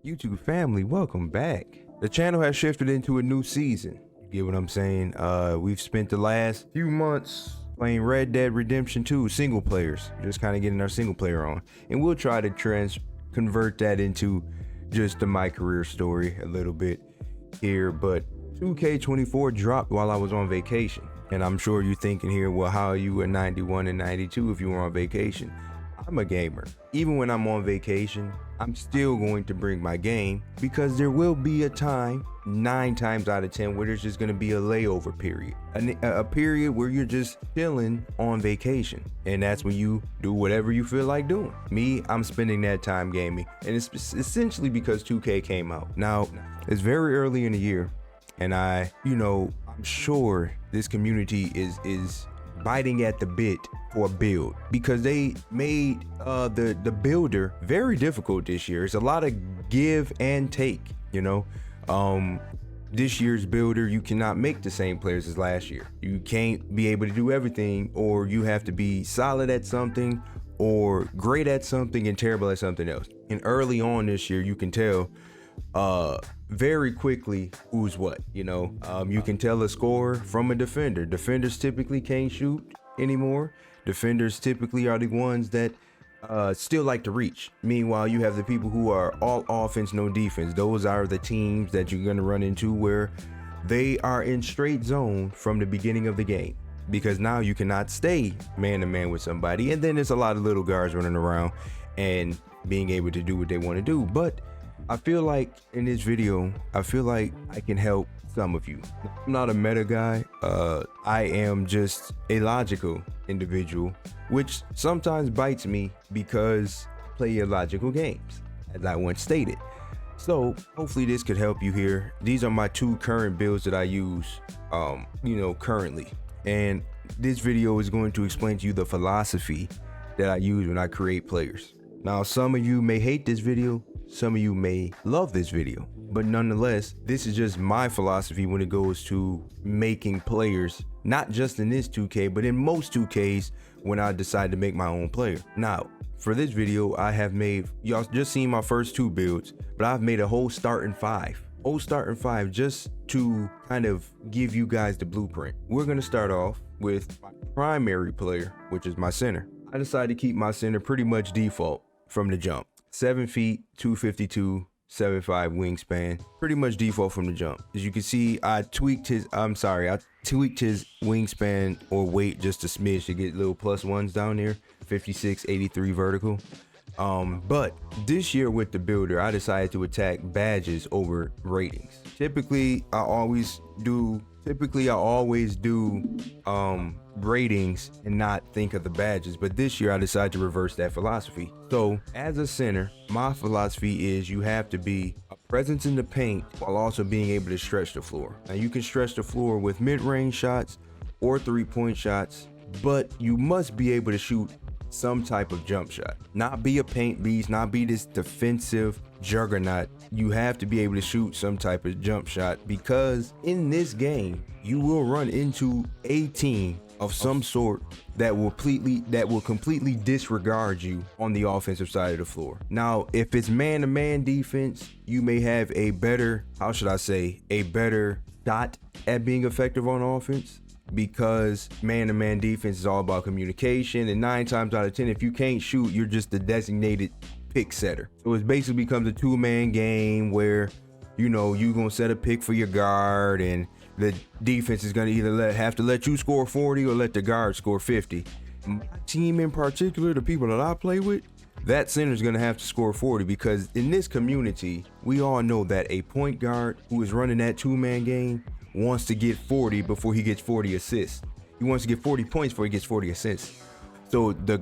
YouTube family, welcome back. The channel has shifted into a new season. You get what I'm saying? We've spent the last few months playing Red Dead Redemption 2 single players, just kind of getting our single player on, and we'll try to convert that into just the My Career story a little bit here. But 2K24 dropped while I was on vacation, and I'm sure you're thinking here, well, how are you at 91 and 92 if you were on vacation? I'm a gamer. Even when I'm on vacation, I'm still going to bring my game, because there will be a time, 9 times out of 10, where there's just going to be a layover period, a period where you're just chilling on vacation, and that's when you do whatever you feel like doing. Me, I'm spending that time gaming, and it's essentially because 2K came out. Now, it's very early in the year, and I'm sure this community is biting at the bit for a build, because they made the builder very difficult this year. It's a lot of give and take, this year's builder, you cannot make the same players as last year. You can't be able to do everything, or you have to be solid at something or great at something and terrible at something else. And early on this year, you can tell very quickly who's what. You can tell a scorer from a defender. Defenders typically can't shoot anymore. Defenders typically are the ones that still like to reach. Meanwhile, you have the people who are all offense, no defense. Those are the teams that you're going to run into where they are in straight zone from the beginning of the game, because now you cannot stay man to man with somebody. And then there's a lot of little guards running around and being able to do what they want to do. But I feel like in this video, I can help some of you. I'm not a meta guy. I am just a logical individual, which sometimes bites me because I play illogical games, as I once stated. So hopefully this could help you here. These are my 2 current builds that I use, currently. And this video is going to explain to you the philosophy that I use when I create players. Now, some of you may hate this video, some of you may love this video, but nonetheless, this is just my philosophy when it goes to making players, not just in this 2K, but in most 2Ks when I decide to make my own player. Now, for this video, I have made, y'all just seen my first 2 builds, but I've made a whole starting 5 just to kind of give you guys the blueprint. We're going to start off with my primary player, which is my center. I decided to keep my center pretty much default from the jump. 7 feet, 252, 7'5" wingspan, pretty much default from the jump. As you can see, I tweaked his wingspan or weight just a smidge to get little +1s down there, 56, 83 vertical. But this year with the builder, I decided to attack badges over ratings. Typically I always do ratings and not think of the badges, but this year I decided to reverse that philosophy. So as a center, my philosophy is you have to be a presence in the paint while also being able to stretch the floor. Now you can stretch the floor with mid-range shots or 3-point shots, but you must be able to shoot some type of jump shot. Not be a paint beast, not be this defensive juggernaut. You have to be able to shoot some type of jump shot, because in this game you will run into a team of some sort that will completely disregard you on the offensive side of the floor. Now, if it's man-to-man defense, you may have a better, a better shot at being effective on offense, because man-to-man defense is all about communication, and 9 times out of 10, if you can't shoot, you're just the designated pick setter. So it basically becomes a 2-man game where you're gonna set a pick for your guard, and the defense is gonna either have to let you score 40 or let the guard score 50. My team in particular, the people that I play with, that center is gonna have to score 40, because in this community, we all know that a point guard who is running that 2-man game wants to get 40 before he gets 40 assists. He wants to get 40 points before he gets 40 assists. So the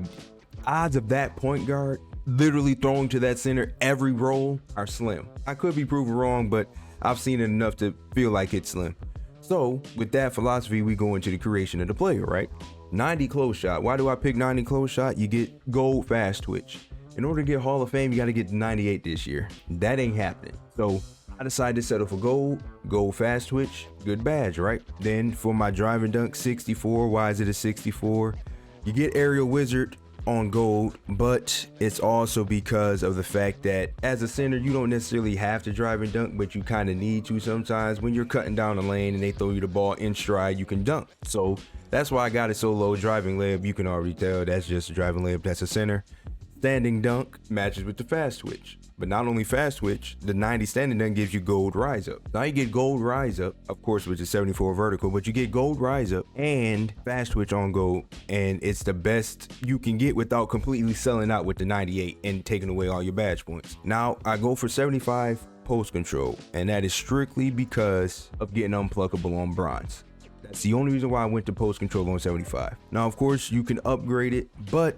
odds of that point guard literally throwing to that center every roll are slim. I could be proven wrong, but I've seen it enough to feel like it's slim. So with that philosophy, we go into the creation of the player, right? 90 close shot. Why do I pick 90 close shot? You get gold fast twitch. In order to get Hall of Fame, you got to get 98 this year. That ain't happening. So I decided to settle for gold fast twitch, good badge, right? Then for my drive and dunk 64, why is it a 64? You get aerial wizard on gold, but it's also because of the fact that as a center, you don't necessarily have to drive and dunk, but you kind of need to sometimes. When you're cutting down the lane and they throw you the ball in stride, you can dunk. So that's why I got it so low. Driving layup, you can already tell that's just a driving layup. That's a center. Standing dunk matches with the fast switch. But not only fast switch, the 90 standing dunk gives you gold rise up. Now you get gold rise up, of course, which is 74 vertical, but you get gold rise up and fast switch on gold, and it's the best you can get without completely selling out with the 98 and taking away all your badge points. Now I go for 75 post control, and that is strictly because of getting unpluckable on bronze. That's the only reason why I went to post control on 75. Now, of course, you can upgrade it, but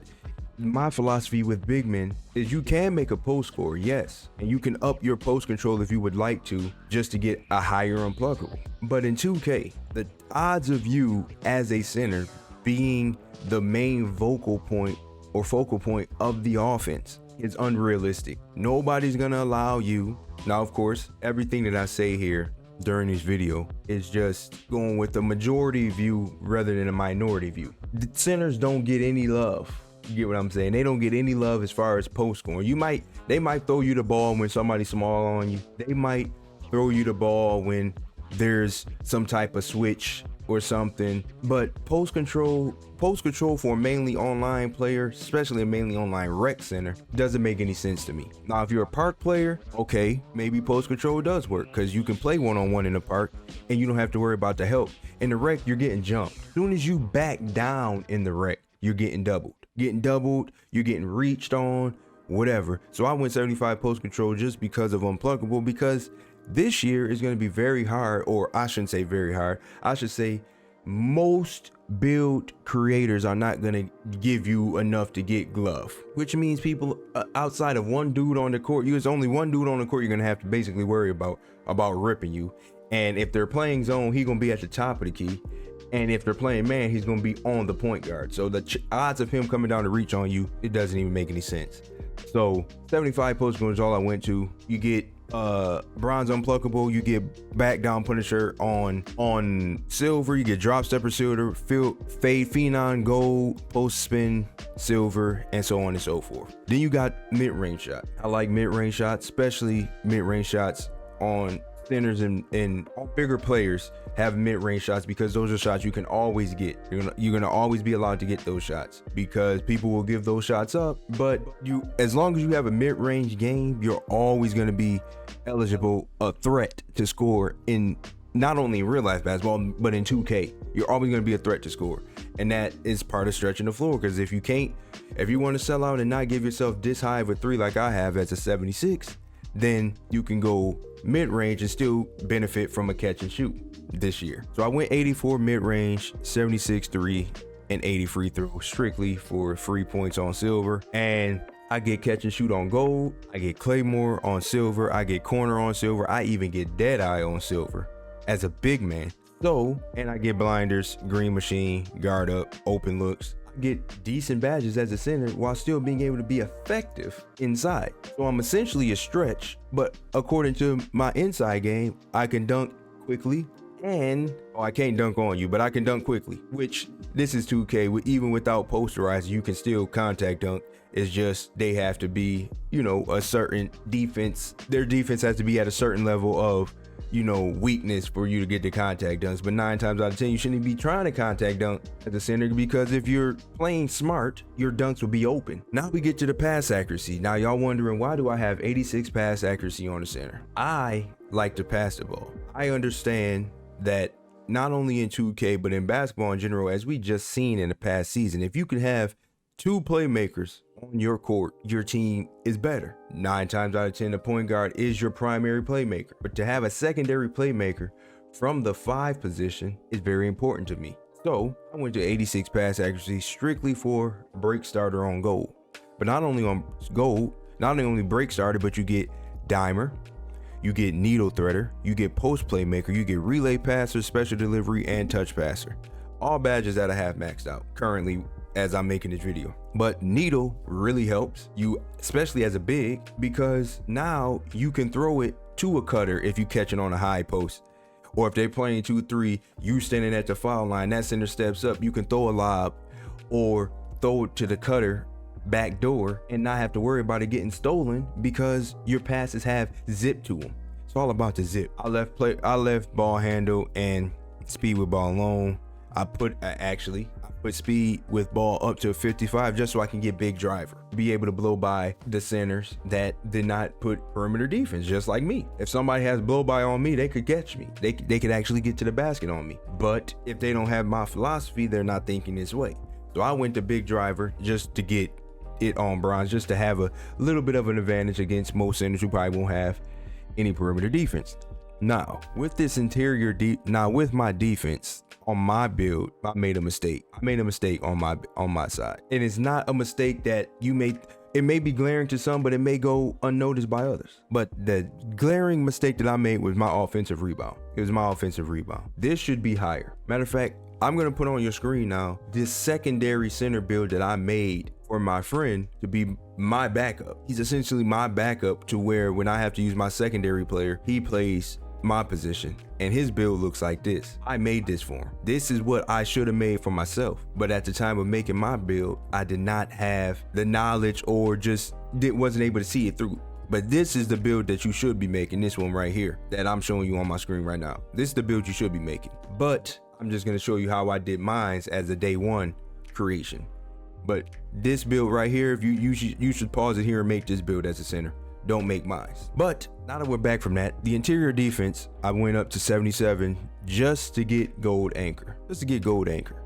my philosophy with big men is you can make a post score, yes, and you can up your post control if you would like to, just to get a higher unpluckable. But in 2K, the odds of you as a center being the main focal point of the offense is unrealistic. Nobody's gonna allow you. Now, of course, everything that I say here during this video is just going with the majority view rather than a minority view. The centers don't get any love. You get what I'm saying? They don't get any love as far as post scoring. They might throw you the ball when somebody's small on you. They might throw you the ball when there's some type of switch or something. But post control for a mainly online player, especially a mainly online rec center, doesn't make any sense to me. Now, if you're a park player, okay, maybe post control does work because you can play one-on-one in the park and you don't have to worry about the help. In the rec, you're getting jumped. As soon as you back down in the rec, you're getting doubled. You're getting reached on, whatever. So I went 75 post control just because of unpluckable, because this year is going to be very hard, or I shouldn't say very hard. I should say most build creators are not going to give you enough to get glove, which means people outside of one dude on the court, there's only one dude on the court you're going to have to basically worry about ripping you. And if they're playing zone, he's going to be at the top of the key. And if they're playing man, he's going to be on the point guard. So the odds of him coming down to reach on you, it doesn't even make any sense. So 75 post is all I went to. You get bronze unpluckable, you get back down punisher on silver, you get drop stepper silver, fade phenom gold, post spin silver, and so on and so forth. Then you got mid-range shot. I like mid-range shots, especially mid-range shots on centers and bigger players have mid-range shots, because those are shots you can always get. You're gonna always be allowed to get those shots because people will give those shots up. But as long as you have a mid-range game, you're always gonna be eligible, a threat to score in not only in real life basketball, but in 2K. You're always gonna be a threat to score, and that is part of stretching the floor. Because if you want to sell out and not give yourself this high of a 3 like I have as a 76, then you can go mid-range and still benefit from a catch and shoot this year. So I went 84 mid-range, 76 3, and 80 free throw, strictly for free points on silver. And I get catch and shoot on gold, I get Claymore on silver, I get corner on silver, I even get dead eye on silver as a big man. So, and I get blinders, green machine, guard up, open looks. Get decent badges as a center while still being able to be effective inside. So I'm essentially a stretch, but according to my inside game, I can dunk quickly, and I can't dunk on you, but I can dunk quickly, which this is 2K. Even without posterizing, you can still contact dunk. It's just they have to be, a certain defense. Their defense has to be at a certain level of weakness for you to get the contact dunks. But 9 times out of 10, you shouldn't be trying to contact dunk at the center, because if you're playing smart, your dunks will be open. Now we get to the pass accuracy. Now y'all wondering, why do I have 86 pass accuracy on the center? I like to pass the ball. I understand that not only in 2K, but in basketball in general, as we just seen in the past season, if you can have 2 playmakers on your court, your team is better. 9 times out of 10, the point guard is your primary playmaker. But to have a secondary playmaker from the 5 position is very important to me. So I went to 86 pass accuracy strictly for break starter on gold. But not only on gold, not only break starter, but you get dimer, you get needle threader, you get post playmaker, you get relay passer, special delivery, and touch passer. All badges that I have maxed out currently as I'm making this video. But needle really helps you, especially as a big, because now you can throw it to a cutter if you catch it on a high post. Or if they're playing 2-3, you standing at the foul line, that center steps up, you can throw a lob or throw it to the cutter back door and not have to worry about it getting stolen because your passes have zip to them. It's all about the zip. I left ball handle and speed with ball alone. I put speed with ball up to 55 just so I can get big driver, be able to blow by the centers that did not put perimeter defense, just like me. If somebody has blow by on me, they could catch me. They could actually get to the basket on me. But if they don't have my philosophy, they're not thinking this way. So I went to big driver just to get it on bronze, just to have a little bit of an advantage against most centers who probably won't have any perimeter defense. Now, with this with my defense on my build, I made a mistake. I made a mistake on my side. And it's not a mistake that it may be glaring to some, but it may go unnoticed by others. But the glaring mistake that I made was my offensive rebound. It was my offensive rebound. This should be higher. Matter of fact, I'm gonna put on your screen now this secondary center build that I made for my friend to be my backup. He's essentially my backup to where when I have to use my secondary player, he plays my position, and his build looks like this. I made this for him. This is what I should have made for myself, but at the time of making my build, I did not have the knowledge or just wasn't able to see it through. But this is the build that you should be making, this one right here that I'm showing you on my screen right now. This is the build you should be making, but I'm just going to show you how I did mine as a day one creation. But this build right here, if you should pause it here and make this build as a center. Don't make mine. But now that we're back from that, the interior defense, I went up to 77 just to get gold anchor.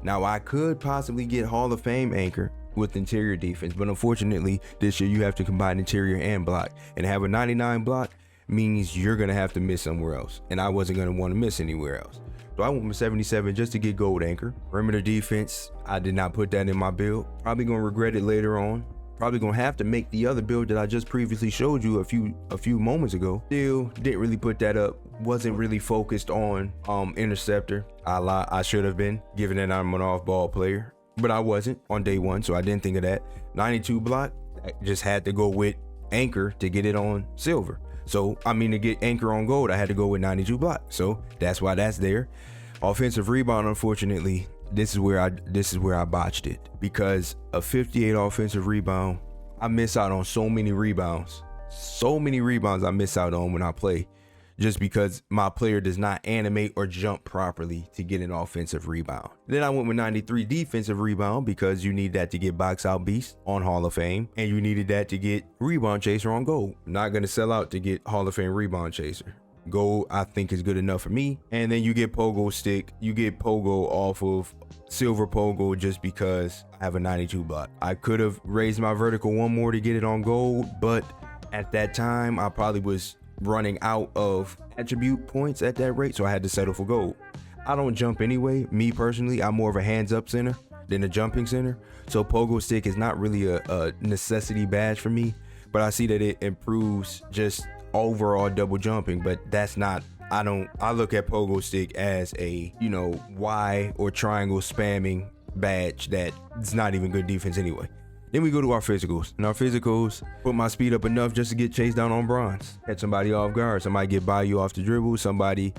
Now I could possibly get Hall of Fame anchor with interior defense, but unfortunately this year you have to combine interior and block, and have a 99 block means you're gonna have to miss somewhere else, and I wasn't gonna want to miss anywhere else. So I went with 77 just to get gold anchor. Perimeter defense, I did not put that in my build. Probably gonna regret it later on. Probably gonna have to make the other build that I just previously showed you a few moments ago. Still didn't really put that up. Wasn't really focused on interceptor. I should have been, given that I'm an off-ball player, but I wasn't on day one, so I didn't think of that. 92 block, I just had to go with anchor to get it on silver. So to get anchor on gold, I had to go with 92 block. So that's why that's there. Offensive rebound, unfortunately, this is where I botched it, because a 58 offensive rebound, I miss out on so many rebounds I miss out on when I play, just because my player does not animate or jump properly to get an offensive rebound. Then I went with 93 defensive rebound, because you need that to get box out beast on Hall of Fame, and you needed that to get rebound chaser on gold. Not gonna sell out to get Hall of Fame rebound chaser. Gold, I think, is good enough for me. And then you get pogo stick. You get pogo off of silver pogo just because I have a 92 block. I could have raised my vertical one more to get it on gold, but at that time I probably was running out of attribute points at that rate, so I had to settle for gold. I don't jump anyway. Me personally, I'm more of a hands up center than a jumping center, so pogo stick is not really a necessity badge for me, but I see that it improves just overall double jumping. But that's not, I look at pogo stick as a Y or triangle spamming badge that's not even good defense anyway. Then we go to our physicals. And our physicals, put my speed up enough just to get chased down on bronze. Catch somebody off guard. Somebody get by you off the dribble. Somebody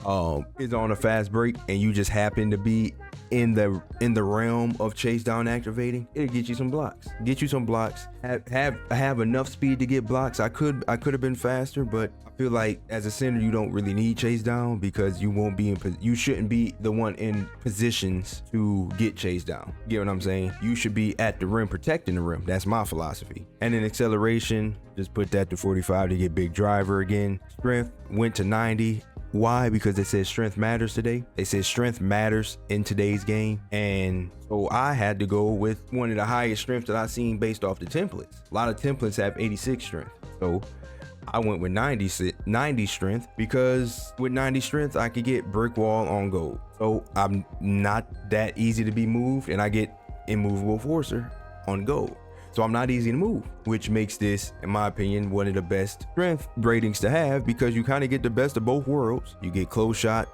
is on a fast break and you just happen to be in the realm of chase down activating. It'll get you some blocks. Have enough speed to get blocks. I could have been faster, but I feel like as a center you don't really need chase down, because you shouldn't be the one in positions to get chased down. You get what I'm saying? You should be at the rim protecting the rim. That's my philosophy. And then acceleration, just put that to 45 to get big driver again. Strength went to 90. Why? Because they said strength matters today. They said strength matters in today's game. And so I had to go with one of the highest strengths that I've seen based off the templates. A lot of templates have 86 strength. So I went with 90 strength, because with 90 strength, I could get brick wall on gold. So I'm not that easy to be moved, and I get immovable forcer on gold. So I'm not easy to move, which makes this, in my opinion, one of the best strength ratings to have, because you kind of get the best of both worlds. You get close shot.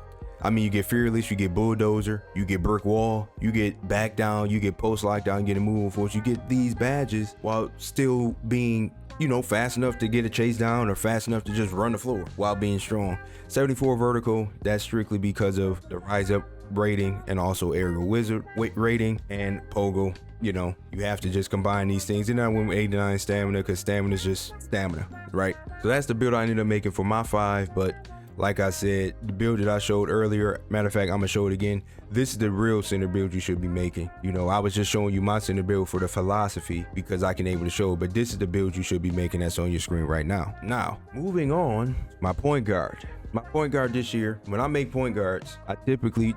You get fearless, you get bulldozer, you get brick wall, you get back down, you get post lockdown, you get immovable force. You get these badges while still being, fast enough to get a chase down, or fast enough to just run the floor while being strong. 74 vertical, that's strictly because of the rise up rating and also aerial wizard rating and pogo. You have to just combine these things. And I went with 89 stamina because stamina is just stamina, right? So that's the build I ended up making for my 5. But like I said, the build that I showed earlier, matter of fact, I'm gonna show it again. This is the real center build you should be making. I was just showing you my center build for the philosophy because I can able to show it, but this is the build you should be making that's on your screen right now. Now, moving on, my point guard. My point guard this year, when I make point guards, I typically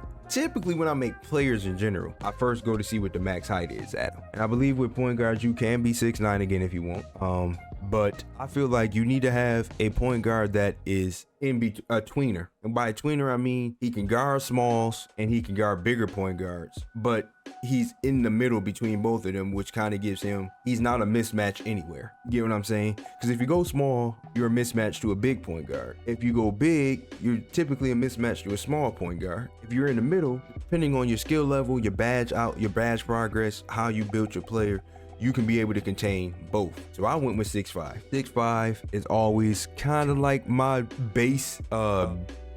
when I make players in general, I first go to see what the max height is at them. And I believe with point guards, you can be 6'9" again if you want. But I feel like you need to have a point guard that is a tweener. And by a tweener, I mean he can guard smalls and he can guard bigger point guards. But he's in the middle between both of them, which kind of gives him, he's not a mismatch anywhere. You get what I'm saying? Because if you go small, you're a mismatch to a big point guard. If you go big, you're typically a mismatch to a small point guard. If you're in the middle, depending on your skill level, your badge progress, how you built your player, you can be able to contain both. So I went with 6'5". 6'5" is always kind of like my base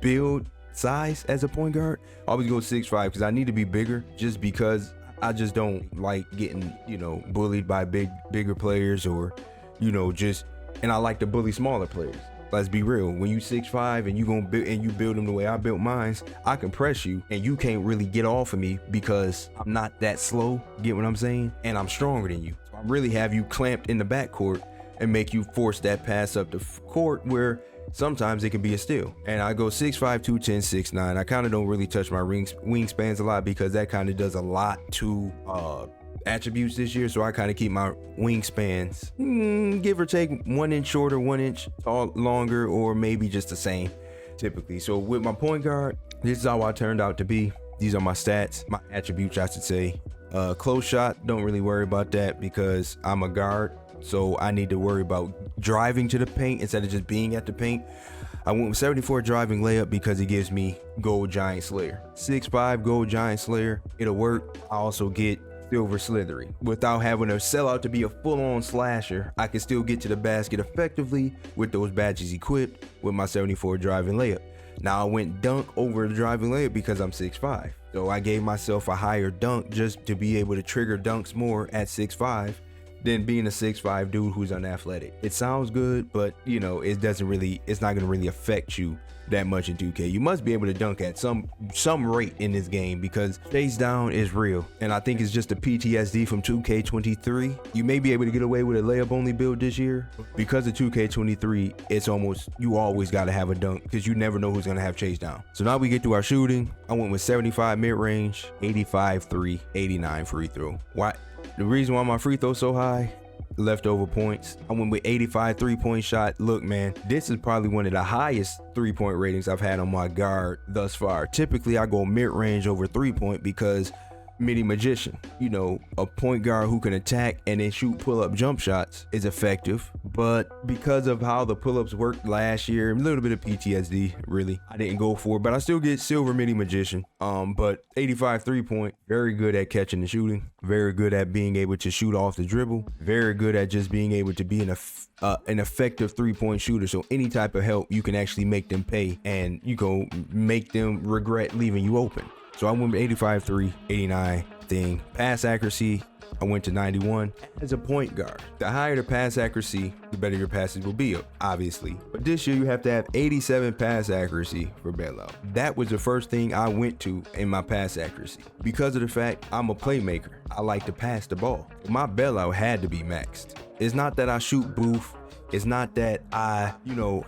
build size as a point guard. I always go 6'5" because I need to be bigger, just because I just don't like getting, bullied by bigger players, or, and I like to bully smaller players. Let's be real. When you 6'5" and you build them the way I built mine, I can press you and you can't really get off of me because I'm not that slow. Get what I'm saying? And I'm stronger than you. So I really have you clamped in the backcourt and make you force that pass up the court, where sometimes it can be a steal. And I go 6'5", 210, 6'9". I kind of don't really touch my wingspans a lot because that kind of does a lot to attributes this year. So I kind of keep my wingspans give or take 1 inch shorter, 1 inch longer, or maybe just the same typically. So with my point guard, this is how I turned out to be. These are my stats, my attributes, I should say. Close shot, don't really worry about that because I'm a guard, so I need to worry about driving to the paint instead of just being at the paint. I went with 74 driving layup because it gives me gold giant slayer. 6'5" gold giant slayer, it'll work. I also get silver slithery. Without having to sell out to be a full-on slasher, I can still get to the basket effectively with those badges equipped with my 74 driving layup. Now I went dunk over the driving layup because I'm 6'5". So I gave myself a higher dunk just to be able to trigger dunks more at 6'5" than being a 6'5" dude who's unathletic. It sounds good, but it's not gonna really affect you that much in 2K. You must be able to dunk at some rate in this game because chase down is real. And I think it's just a PTSD from 2K23. You may be able to get away with a layup only build this year. Because of 2K23, it's almost, you always gotta have a dunk because you never know who's gonna have chase down. So now we get to our shooting. I went with 75 mid-range, 85 3, 89 free throw. Why? The reason why my free throw so high, leftover points. I went with 85 3-point shot. Look, man, this is probably one of the highest 3-point ratings I've had on my guard thus far. Typically, I go mid-range over 3-point because mini magician, a point guard who can attack and then shoot pull-up jump shots is effective. But because of how the pull-ups worked last year, a little bit of PTSD, really, I didn't go for it, but I still get silver mini magician. But 85 3-point, very good at catching and shooting, very good at being able to shoot off the dribble, very good at just being able to be an effective 3-point shooter. So any type of help, you can actually make them pay and you go make them regret leaving you open. So I went with 85 3, 89 thing. Pass accuracy, I went to 91. As a point guard, the higher the pass accuracy, the better your passes will be, obviously. But this year you have to have 87 pass accuracy for bailout. That was the first thing I went to in my pass accuracy. Because of the fact I'm a playmaker, I like to pass the ball. My bailout had to be maxed. It's not that I shoot booth. It's not that I,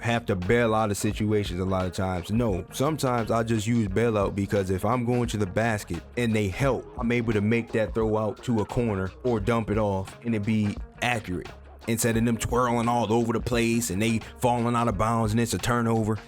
have to bail out of situations a lot of times. No, sometimes I just use bailout because if I'm going to the basket and they help, I'm able to make that throw out to a corner or dump it off and it be accurate. Instead of them twirling all over the place and they falling out of bounds and it's a turnover.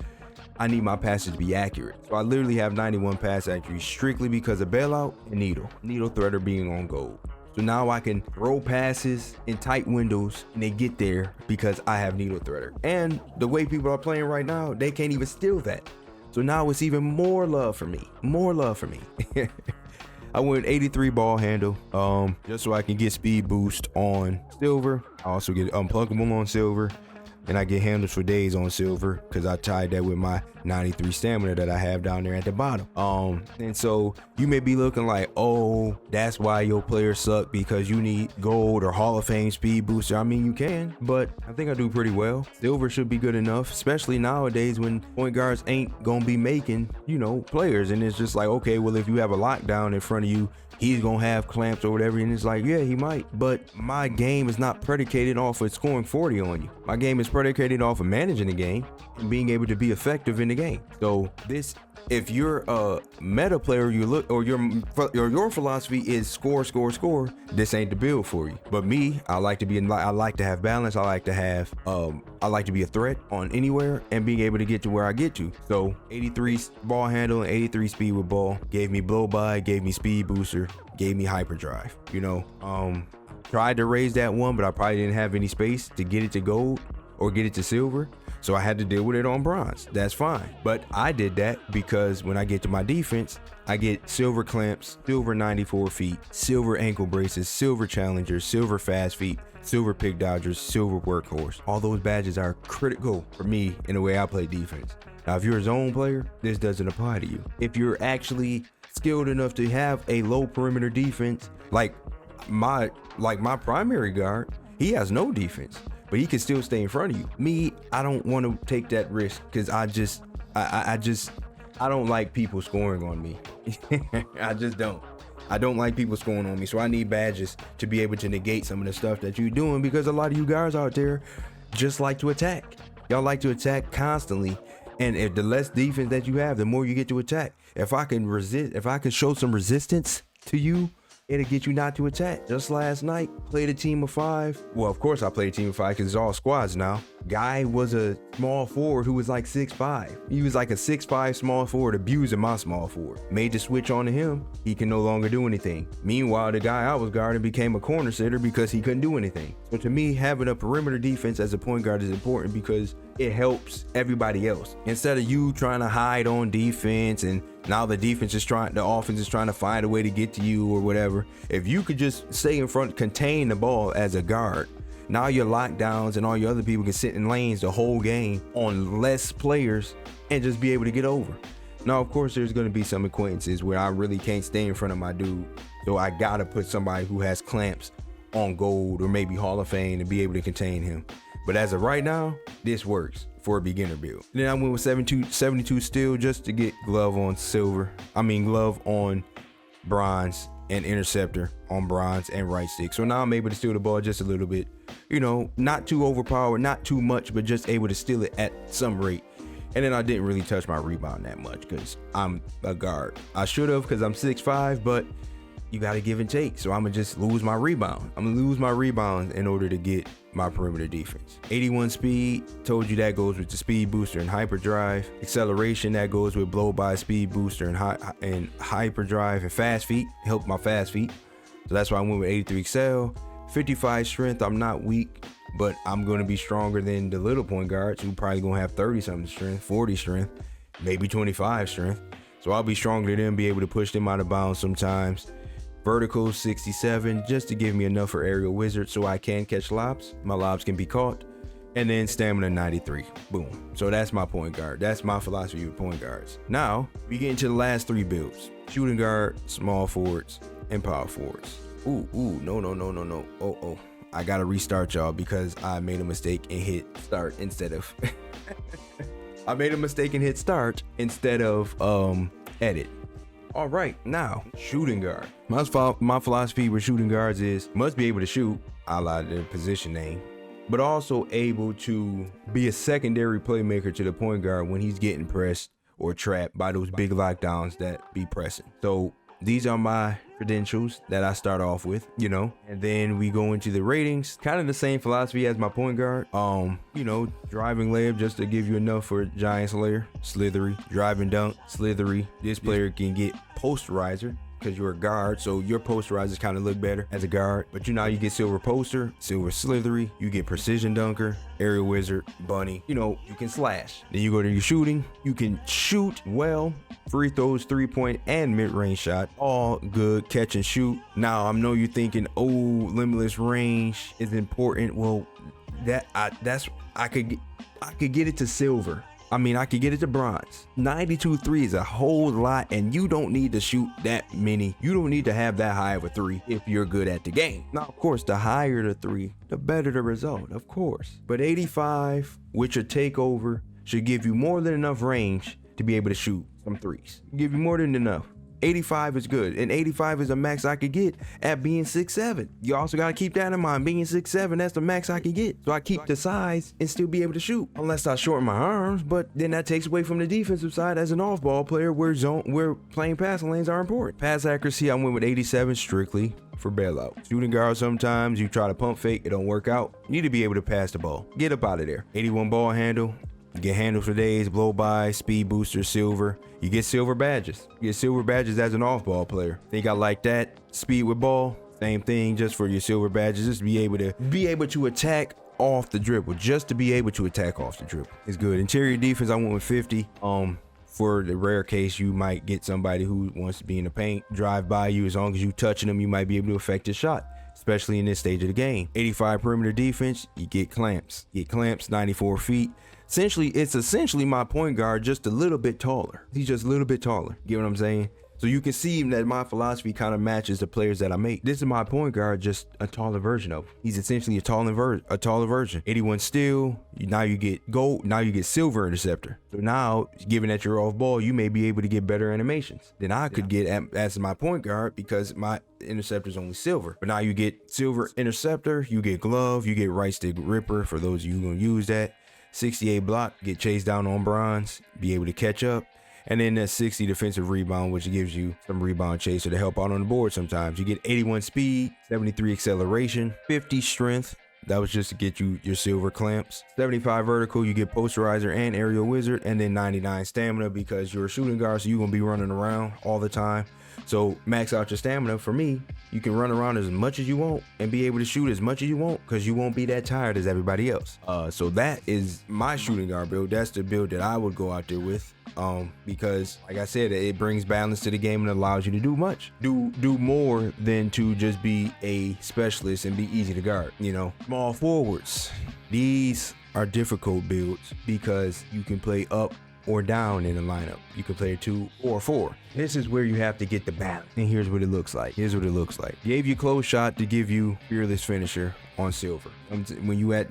I need my passes to be accurate. So I literally have 91 pass accuracy strictly because of bailout and needle threader being on gold. So now I can throw passes in tight windows and they get there because I have needle threader. And the way people are playing right now, they can't even steal that. So now it's even more love for me. I went 83 ball handle, just so I can get speed boost on silver. I also get unpluggable on silver. and I get handles for days on silver because I tied that with my 93 stamina that I have down there at the bottom. And so you may be looking like, oh, that's why your players suck, because you need gold or Hall of Fame speed booster. I mean, you can, but I think I do pretty well. Silver should be good enough, especially nowadays when point guards ain't gonna be making, you know, players. And it's just like, okay, well, if you have a lockdown in front of you, he's gonna have clamps or whatever, and it's like, yeah, he might, but my game is not predicated off of scoring 40 on you. My game is predicated off of managing the game and being able to be effective in the game. So this, if you're a meta player, you look, or your philosophy is score, this ain't the build for you. But me, I like to have balance. I like to be a threat on anywhere and being able to get to where I get to. So 83 ball handle and 83 speed with ball gave me blow by, gave me speed booster, gave me hyperdrive. You know, tried to raise that one, but I probably didn't have any space to get it to gold or get it to silver. So I had to deal with it on bronze. That's fine. But I did that because when I get to my defense, I get silver clamps, silver 94 feet, silver ankle braces, silver challengers, silver fast feet, silver pick dodgers, silver workhorse. All those badges are critical for me in the way I play defense. Now, if you're a zone player, this doesn't apply to you. If you're actually skilled enough to have a low perimeter defense, like my primary guard, he has no defense, but he can still stay in front of you. Me, I don't want to take that risk because I don't like people scoring on me. I just don't. I don't like people scoring on me. So I need badges to be able to negate some of the stuff that you're doing, because a lot of you guys out there just like to attack. Y'all like to attack constantly. And if the less defense that you have, the more you get to attack. If I can show some resistance to you, it'll get you not to attack. Just last night, played a team of 5. Well, of course I played a team of 5 because it's all squads now. Guy was a small forward who was like 6'5". He was like a 6'5" small forward abusing my small forward. Made the switch onto him, he can no longer do anything. Meanwhile, the guy I was guarding became a corner sitter because he couldn't do anything. So to me, having a perimeter defense as a point guard is important because it helps everybody else. Instead of you trying to hide on defense and now the offense is trying to find a way to get to you or whatever. If you could just stay in front, contain the ball as a guard, now your lockdowns and all your other people can sit in lanes the whole game on less players and just be able to get over. Now, of course, there's going to be some acquaintances where I really can't stay in front of my dude. So I got to put somebody who has clamps on gold or maybe Hall of Fame to be able to contain him. But as of right now, this works for a beginner build. Then I went with 72 steel just to get glove on bronze and interceptor on bronze and right stick. So now I'm able to steal the ball just a little bit, you know, not too overpowered, not too much, but just able to steal it at some rate. And then I didn't really touch my rebound that much because I'm a guard. I should have because I'm 6'5", but you got to give and take. So I'm going to just lose my rebound. I'm going to lose my rebounds in order to get my perimeter defense. 81 speed, told you that goes with the speed booster and hyperdrive. Acceleration, that goes with blow by, speed booster and hyperdrive, and fast feet, help my fast feet. So that's why I went with 83 excel. 55 strength, I'm not weak, but I'm going to be stronger than the little point guards who probably going to have 30 something strength, 40 strength, maybe 25 strength. So I'll be stronger than them, be able to push them out of bounds sometimes. Vertical 67, just to give me enough for aerial wizard so I can catch lobs. My lobs can be caught. And then stamina 93. Boom. So that's my point guard. That's my philosophy with point guards. Now we get into the last 3 builds: shooting guard, small forwards, and power forwards. No. Oh. I gotta restart, y'all, because I made a mistake and hit start instead of edit. All right, now shooting guard. My philosophy with shooting guards is must be able to shoot, a la their position name, but also able to be a secondary playmaker to the point guard when he's getting pressed or trapped by those big lockdowns that be pressing. So these are my credentials that I start off with, you know, and then we go into the ratings. Kind of the same philosophy as my point guard. You know, driving layup just to give you enough for Giant Slayer, slithery. Driving dunk, slithery. This player can get posterizer because you're a guard, so your posterizers kind of look better as a guard. But you know, you get silver poster, silver slithery, you get precision dunker, aerial wizard, bunny. You know, you can slash. Then you go to your shooting. You can shoot well, free throws, 3-point and mid-range shot, all good. Catch and shoot. Now I know you're thinking, oh, limitless range is important. Well, that's I could get it to silver. I mean, I could get it to bronze. 92 3 is a whole lot, and you don't need to shoot that many. You don't need to have that high of a 3 if you're good at the game. Now, of course, the higher the 3, the better the result, of course. But 85 with your takeover should give you more than enough range to be able to shoot some 3s. Give you more than enough. 85 is good, and 85 is a max I could get at being 6'7". You also got to keep that in mind. Being 6'7", that's the max I can get. So I keep the size and still be able to shoot, unless I shorten my arms, but then that takes away from the defensive side as an off-ball player where playing passing lanes are important. Pass accuracy, I went with 87 strictly for bailout. Shooting guard, sometimes you try to pump fake, it don't work out. You need to be able to pass the ball. Get up out of there. 81 ball handle. You get handles for days, blow by, speed booster, silver. You get silver badges. You get silver badges as an off-ball player. Think I like that? Speed with ball, same thing, just for your silver badges. Just be able to attack off the dribble. Just to be able to attack off the dribble is good. Interior defense, I went with 50. For the rare case you might get somebody who wants to be in the paint, drive by you. As long as you touching them, you might be able to affect his shot, especially in this stage of the game. 85 perimeter defense, you get clamps. 94 feet. It's essentially my point guard, just a little bit taller. He's just a little bit taller. Get what I'm saying? So you can see that my philosophy kind of matches the players that I make. This is my point guard, just a taller version of him. He's essentially a taller version. 81 steal. Now you get gold. Now you get silver interceptor. So now, given that you're off ball, you may be able to get better animations than I could get as my point guard because my interceptor is only silver. But now you get silver interceptor. You get glove. You get right stick ripper for those of you who gonna use that. 68 block, get chased down on bronze, be able to catch up. And then that 60 defensive rebound, which gives you some rebound chaser to help out on the board sometimes. You get 81 speed, 73 acceleration, 50 strength. That was just to get you your silver clamps. 75 vertical, you get posterizer and aerial wizard. And then 99 stamina because you're a shooting guard, so you're going to be running around all the time. So max out your stamina. For me, you can run around as much as you want and be able to shoot as much as you want because you won't be that tired as everybody else. So that is my shooting guard build. That's the build that I would go out there with. Because like I said, it brings balance to the game and allows you to do more than to just be a specialist and be easy to guard. Small forwards, these are difficult builds because you can play up or down in the lineup. You can play 2 or 4. This is where you have to get the balance. And here's what it looks like. Gave you close shot to give you fearless finisher on silver.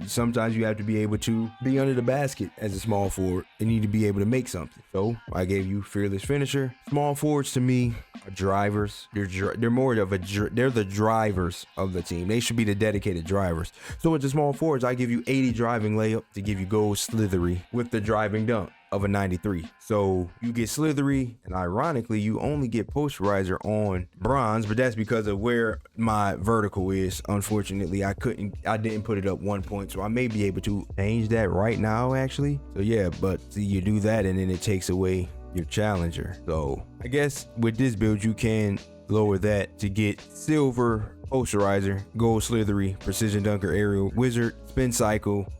Sometimes you have to be able to be under the basket as a small forward and need to be able to make something. So I gave you fearless finisher. Small forwards to me are drivers. They're more of they're the drivers of the team. They should be the dedicated drivers. So with the small forwards, I give you 80 driving layup to give you gold slithery with the driving dunk of a 93. So you get slithery, and ironically you only get posterizer on bronze, but that's because of where my vertical is. Unfortunately, I didn't put it up 1 point, so I may be able to change that right now actually. So yeah, but see, you do that and then it takes away your challenger. So I guess with this build you can lower that to get silver posterizer, gold slithery, precision dunker, aerial wizard, spin cycle.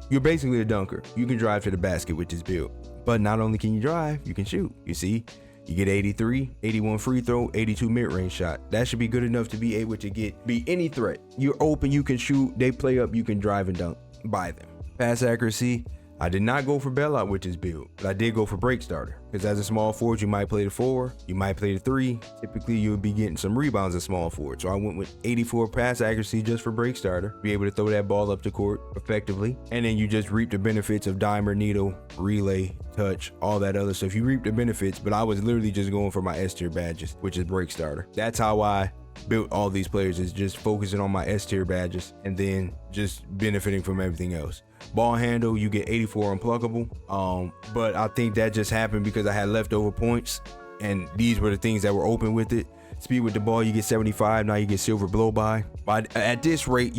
You're basically a dunker. You can drive to the basket with this build. But not only can you drive, you can shoot. You see, you get 83, 81 free throw, 82 mid-range shot. That should be good enough to be able to be any threat. You're open, you can shoot, they play up, you can drive and dunk by them. Pass accuracy, I did not go for bailout with this build, but I did go for break starter. Because as a small forward, you might play the 4, you might play the 3. Typically, you'll be getting some rebounds as small forward. So I went with 84 pass accuracy just for break starter. Be able to throw that ball up the court effectively. And then you just reap the benefits of dimer, needle, relay, touch, all that other stuff. You reap the benefits, but I was literally just going for my S tier badges, which is break starter. That's how I built all these players, is just focusing on my S tier badges and then just benefiting from everything else. Ball handle, you get 84 unpluckable. But I think that just happened because I had leftover points and these were the things that were open with it. Speed with the ball, you get 75. Now you get silver blow by. But at this rate,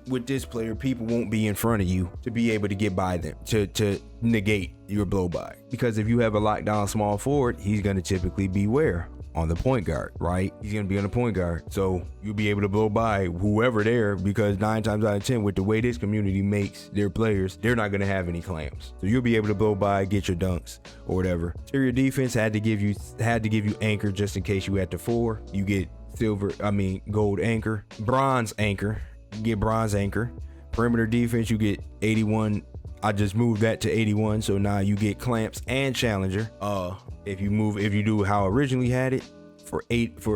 with this player, people won't be in front of you to be able to get by them, to negate your blow by. Because if you have a lockdown small forward, he's going to typically be where? On the point guard, right? He's going to be on the point guard. So you'll be able to blow by whoever there, because 9 times out of 10, with the way this community makes their players, they're not going to have any clams. So you'll be able to blow by, get your dunks or whatever. Interior defense had to give you anchor just in case you had to 4. You get gold anchor, bronze anchor. You get bronze anchor. Perimeter defense, you get 81. I just moved that to 81, so now you get clamps and challenger. If you do how I originally had it, for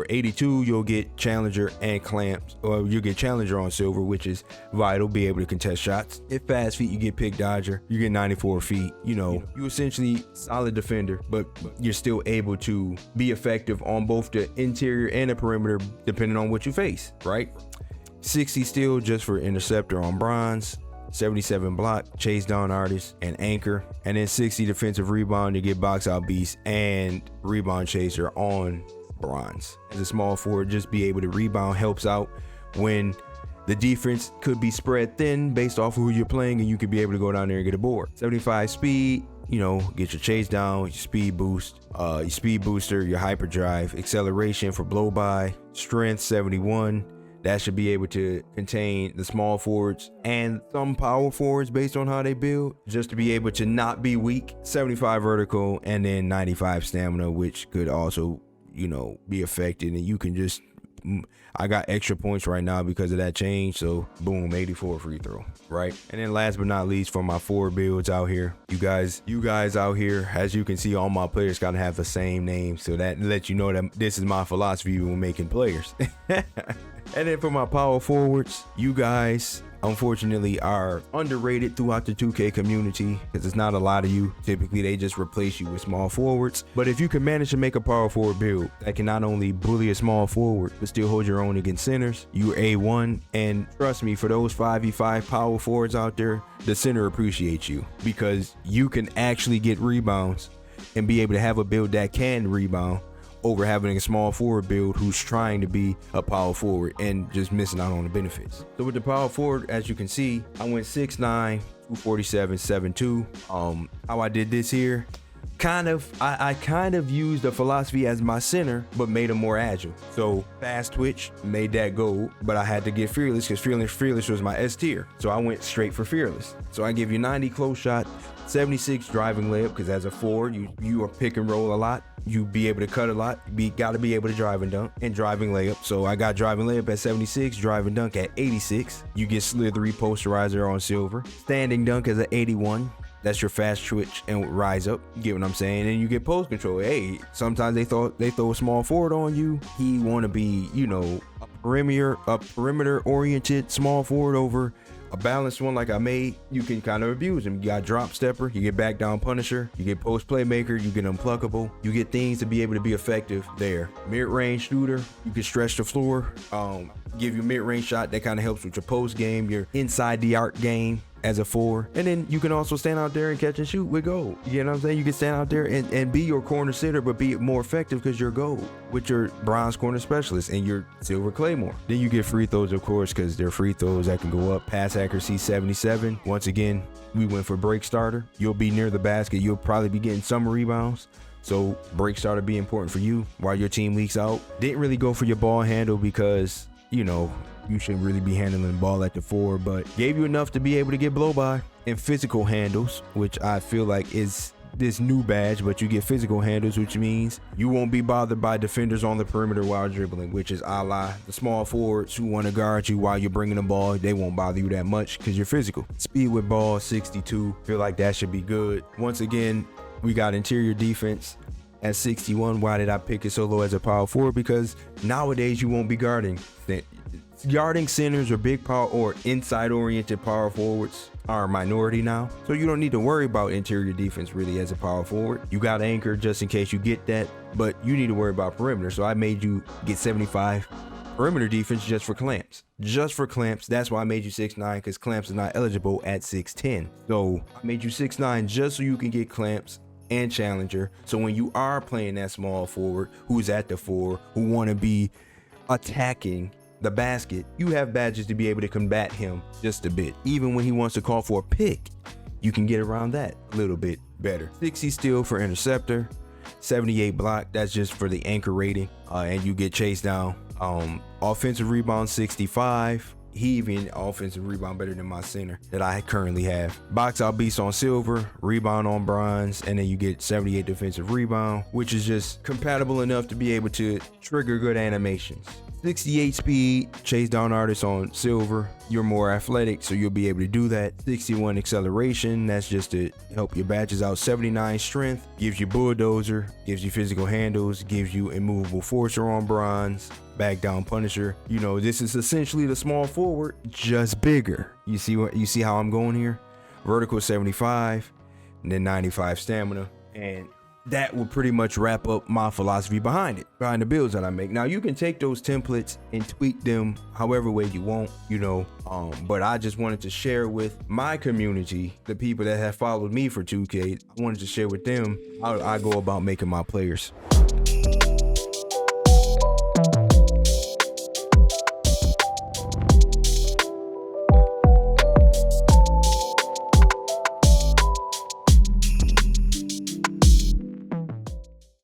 82, you'll get challenger and clamps, or you'll get challenger on silver, which is vital, be able to contest shots. If fast feet, you get pick dodger, you get 94 feet. You essentially solid defender, but you're still able to be effective on both the interior and the perimeter, depending on what you face, right? 60 steal just for interceptor on bronze. 77 block, chase down artist, and anchor. And then 60 defensive rebound to get box out beast and rebound chaser on bronze. As a small forward, just be able to rebound helps out when the defense could be spread thin based off of who you're playing, and you could be able to go down there and get a board. 75 speed, get your chase down, your speed boost, your speed booster, your hyperdrive, acceleration for blow by, strength 71. That should be able to contain the small forwards and some power forwards based on how they build, just to be able to not be weak. 75 vertical, and then 95 stamina, which could also, be affected. And you can just, I got extra points right now because of that change. So boom, 84 free throw, right? And then last but not least, for my forward builds out here, you guys out here, as you can see, all my players gotta have the same name. So that lets you know that this is my philosophy when making players. And then for my power forwards, you guys unfortunately are underrated throughout the 2K community because it's not a lot of you. Typically they just replace you with small forwards. But if you can manage to make a power forward build that can not only bully a small forward but still hold your own against centers, you're A1. And trust me, for those 5v5 power forwards out there, the center appreciates you because you can actually get rebounds and be able to have a build that can rebound over having a small forward build who's trying to be a power forward and just missing out on the benefits. So with the power forward, as you can see, I went 6'9", 247, 7'2". How I did this here, I kind of used the philosophy as my center, but made him more agile. So fast twitch, made that gold, but I had to get fearless because fearless was my S tier. So I went straight for fearless. So I give you 90 close shot, 76 driving layup, because as a forward, you are pick and roll a lot. You be able to cut a lot. Gotta be able to drive and dunk, and driving layup. So I got driving layup at 76, driving dunk at 86. You get slithery posterizer on silver. Standing dunk is at 81. That's your fast twitch and rise up. You get what I'm saying? And you get post control. Hey, sometimes they throw a small forward on you. He want to be, a perimeter oriented small forward over a balanced one like I made. You can kind of abuse him. You got drop stepper, you get back down punisher, you get post playmaker, you get unpluckable, you get things to be able to be effective there. Mid-range shooter, you can stretch the floor, give you mid-range shot that kind of helps with your post game, your inside the arc game as a 4. And then you can also stand out there and catch and shoot with gold. You know what I'm saying? You can stand out there and be your corner sitter, but be more effective because you're gold with your bronze corner specialist and your silver claymore. Then you get free throws, of course, because they're free throws that can go up. Pass accuracy 77. Once again, we went for break starter. You'll be near the basket. You'll probably be getting some rebounds. So break starter be important for you while your team leaks out. Didn't really go for your ball handle because, you shouldn't really be handling the ball at the 4, but gave you enough to be able to get blow by. And physical handles, which I feel like is this new badge, but you get physical handles, which means you won't be bothered by defenders on the perimeter while dribbling, which is a la the small forwards who want to guard you while you're bringing the ball. They won't bother you that much because you're physical. Speed with ball 62. Feel like that should be good. Once again, we got interior defense at 61. Why did I pick it so low as a power forward? Because nowadays you won't be guarding centers or big power or inside oriented power forwards are a minority now. So you don't need to worry about interior defense really as a power forward. You got anchor just in case you get that, but you need to worry about perimeter. So I made you get 75 perimeter defense just for clamps. That's why I made you 6'9", because clamps is not eligible at 6'10". So I made you 6'9" just so you can get clamps and challenger. So when you are playing that small forward who's at the 4, who want to be attacking the basket, you have badges to be able to combat him just a bit. Even when he wants to call for a pick, you can get around that a little bit better. 60 steal for interceptor, 78 block, that's just for the anchor rating, and you get chased down. Offensive rebound 65. He even offensive rebound better than my center that I currently have. Box out beast on silver, rebound on bronze, and then you get 78 defensive rebound, which is just compatible enough to be able to trigger good animations. 68 speed, chase down artists on silver. You're more athletic, so you'll be able to do that. 61 acceleration, that's just to help your badges out. 79 strength, gives you bulldozer, gives you physical handles, gives you immovable forcer on bronze, back down punisher. You know, this is essentially the small forward, just bigger. You see how I'm going here? Vertical 75, and then 95 stamina. And that will pretty much wrap up my philosophy behind the builds that I make. Now you can take those templates and tweak them however way you want, you know, but I just wanted to share with my community, the people that have followed me for 2K. I wanted to share with them how I go about making my players.